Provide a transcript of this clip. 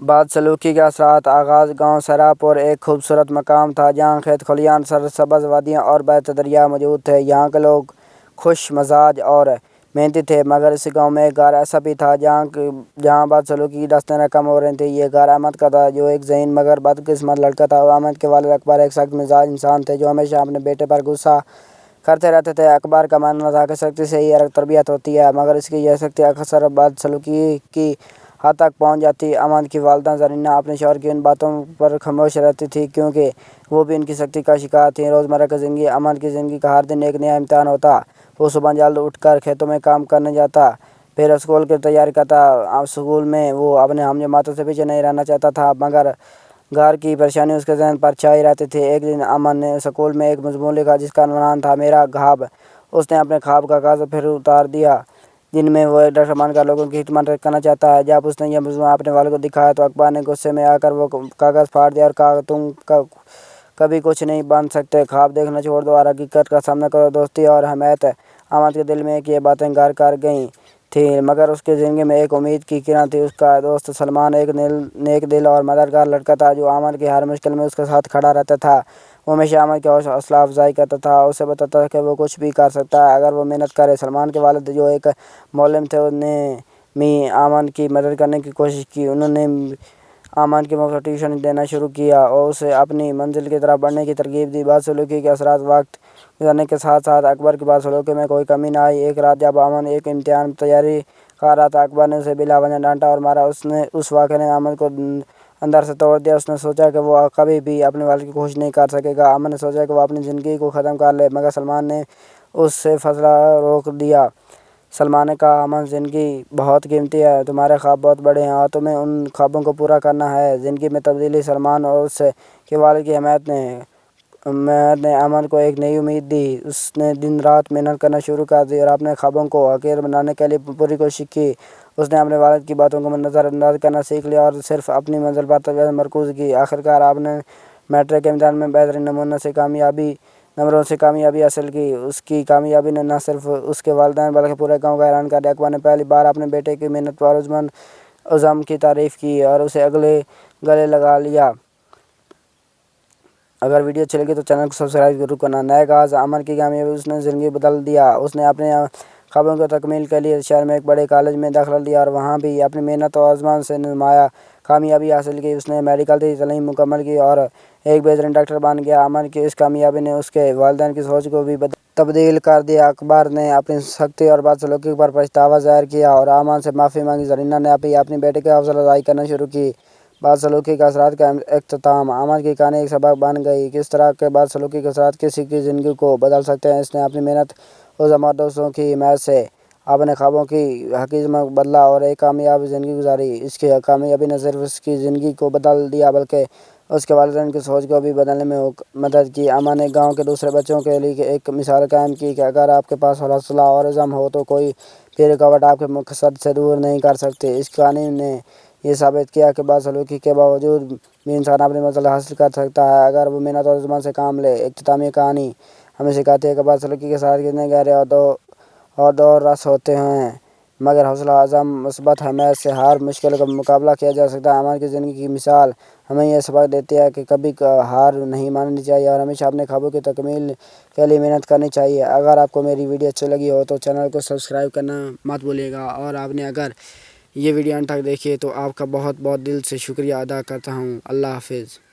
بدسلوکی کے اثرات۔ آغاز گاؤں سیرا-پور ایک خوبصورت مقام تھا جہاں کھیت کھلیان، سرسبز وادیاں اور بہتے دریا موجود تھے۔ یہاں کے لوگ خوش مزاج اور محنتی تھے، مگر اس گاؤں میں ایک گھر ایسا بھی تھا جہاں بدسلوکی کی داستانیں کم ہو رہی تھیں۔ یہ گھر احمد کا تھا، جو ایک ذہین مگر بدقسمت لڑکا تھا۔ احمد کے والد اکبر ایک سخت مزاج انسان تھے جو ہمیشہ اپنے بیٹے پر غصہ کرتے رہتے تھے۔ اکبر کا ماننا تھا کہ سختی سے ہی تربیت ہوتی ہے، مگر اس کی یہ سختی اکثر بدسلوکی کی حد تک پہنچ جاتی۔ احمد کی والدہ زرینہ اپنے شوہر کی ان باتوں پر خاموش رہتی تھیں کیونکہ وہ بھی ان کی سختی کا شکار تھیں۔ روزمرہ کی زندگی۔ احمد کی زندگی کا ہر دن ایک نیا امتحان ہوتا۔ وہ صبح جلد اٹھ کر کھیتوں میں کام کرنے جاتا، پھر اسکول کی تیاری کرتا۔ اسکول میں وہ اپنے ہم جماعتوں سے پیچھے نہیں رہنا چاہتا تھا، مگر گھر کی پریشانی اس کے ذہن پر چھائی رہتی تھی۔ ایک دن احمد نے اسکول میں ایک مضمون لکھا جس کا عنوان تھا میرا خواب۔ اس نے اپنے خواب کا کاغذ پھر اتار دیا جن میں وہ ایک ڈاکٹر بن کر لوگوں کی خدمت کرنا چاہتا ہے۔ جب اس نے یہ مضمون اپنے والد کو دکھایا تو اکبر نے غصے میں آ کر وہ کاغذ پھاڑ دیا اور کہا تم کبھی کچھ نہیں بن سکتے، خواب دیکھنا چھوڑ دو اور حقیقت کا سامنا کرو۔ دوستی اور حمایت۔ احمد کے دل میں یہ باتیں گھر کر گئی تھیں، مگر اس کی زندگی میں ایک امید کی کرن تھی۔ اس کا دوست سلمان ایک نیک دل اور مددگار لڑکا تھا جو احمد کی ہر مشکل میں اس کے ساتھ کھڑا رہتا تھا۔ وہ ہمیشہ احمد کی حوصلہ افزائی کرتا تھا اور اسے بتاتا تھا کہ وہ کچھ بھی کر سکتا ہے اگر وہ محنت کرے۔ سلمان کے والد جو ایک معلم تھے نے بھی احمد کی مدد کرنے کی کوشش کی۔ انہوں نے احمد کو مفت ٹیوشن دینا شروع کیا اور اسے اپنی منزل کی طرف بڑھنے کی ترغیب دی۔ بدسلوکی کے اثرات۔ وقت گزرنے کے ساتھ ساتھ اکبر کی بدسلوکی میں کوئی کمی نہ آئی۔ ایک رات جب احمد ایک امتحان کی تیاری کر رہا تھا، اکبر نے اسے بلا وجہ ڈانٹا اور مارا۔ اس واقعے نے احمد کو اندر سے توڑ دیا۔ اس نے سوچا کہ وہ کبھی بھی اپنے والد کی خوش نہیں کر سکے گا۔ احمد نے سوچا کہ وہ اپنی زندگی کو ختم کر لے، مگر سلمان نے اس سے فیصلہ روک دیا۔ سلمان نے کہا احمد، زندگی بہت قیمتی ہے، تمہارے خواب بہت بڑے ہیں اور تمہیں ان خوابوں کو پورا کرنا ہے۔ زندگی میں تبدیلی۔ سلمان اور اس کے والد کی حمایت نے احمد کو ایک نئی امید دی۔ اس نے دن رات محنت کرنا شروع کر دی اور اپنے خوابوں کو حقیقت بنانے کے لیے پوری کوشش کی۔ اس نے اپنے والد کی باتوں کو نظر انداز کرنا سیکھ لیا اور صرف اپنی منزل پر توجہ مرکوز کی۔ آخرکار آپ نے میٹرک کے امتحان میں بہترین نمبروں سے کامیابی حاصل کی۔ اس کی کامیابی نے نہ صرف اس کے والدین بلکہ پورے گاؤں کو حیران کر دیا۔ اکبر نے پہلی بار اپنے بیٹے کی محنت پر عزم کی تعریف کی اور اسے گلے لگا لیا۔ اگر ویڈیو اچھی لگی تو چینل کو سبسکرائب ضرور کرنا۔ نئے آغاز۔ احمد کی کامیابی اس نے زندگی بدل دیا۔ اس نے اپنے خوابوں کی تکمیل کے لیے شہر میں ایک بڑے کالج میں داخلہ لیا اور وہاں بھی اپنی محنت و عزم سے نمایاں کامیابی حاصل کی۔ اس نے میڈیکل کی تعلیم مکمل کی اور ایک بہترین ڈاکٹر بن گیا۔ احمد کی اس کامیابی نے اس کے والدین کی سوچ کو بھی تبدیل کر دیا۔ اکبر نے اپنی سختی اور بدسلوکی پر پچھتاوا ظاہر کیا اور احمد سے معافی مانگی۔ زرینہ نے اپنی بیٹی کی حوصلہ افزائی کرنا شروع کی۔ بدسلوکی کے اثرات کا اختتام۔ احمد کی کہانی ایک سبق بن گئی کس طرح کے بدسلوکی کے اثرات کسی کی زندگی کو بدل سکتے ہیں۔ اس نے اپنی محنت، عزم اور دوستوں کی حمایت سے اپنے خوابوں کی حقیقت میں بدلا اور ایک کامیاب زندگی گزاری۔ اس کی کامیابی نے صرف اس کی زندگی کو بدل دیا بلکہ اس کے والدین کی سوچ کو بھی بدلنے میں مدد کی۔ احمد نے گاؤں کے دوسرے بچوں کے لیے ایک مثال قائم کی کہ اگر آپ کے پاس حوصلہ اور عزم ہو تو کوئی بھی رکاوٹ آپ کے مقصد سے دور نہیں کر سکتی۔ اس کہانی نے یہ ثابت کیا کہ بدسلوکی کے باوجود بھی انسان اپنی منزل حاصل کر سکتا ہے اگر وہ محنت اور عزم سے کام لے۔ اختتامی کہانی ہمیں سکھاتی ہے کہ بدسلوکی کے اثرات کتنے گہرے اور دور رس ہوتے ہیں، مگر حوصلہ، عزم، مثبت حمایت سے ہر مشکل کا مقابلہ کیا جا سکتا ہے۔ احمد کی زندگی کی مثال ہمیں یہ سبق دیتی ہے کہ کبھی ہار نہیں ماننی چاہیے اور ہمیشہ اپنے خوابوں کی تکمیل کے لیے محنت کرنی چاہیے۔ اگر آپ کو میری ویڈیو اچھی لگی ہو تو چینل کو سبسکرائب کرنا مت بھولیے گا اور آپ نے اگر یہ ویڈیو انت تک دیکھی ہے تو آپ کا بہت بہت دل سے شکریہ ادا کرتا ہوں۔ اللہ حافظ۔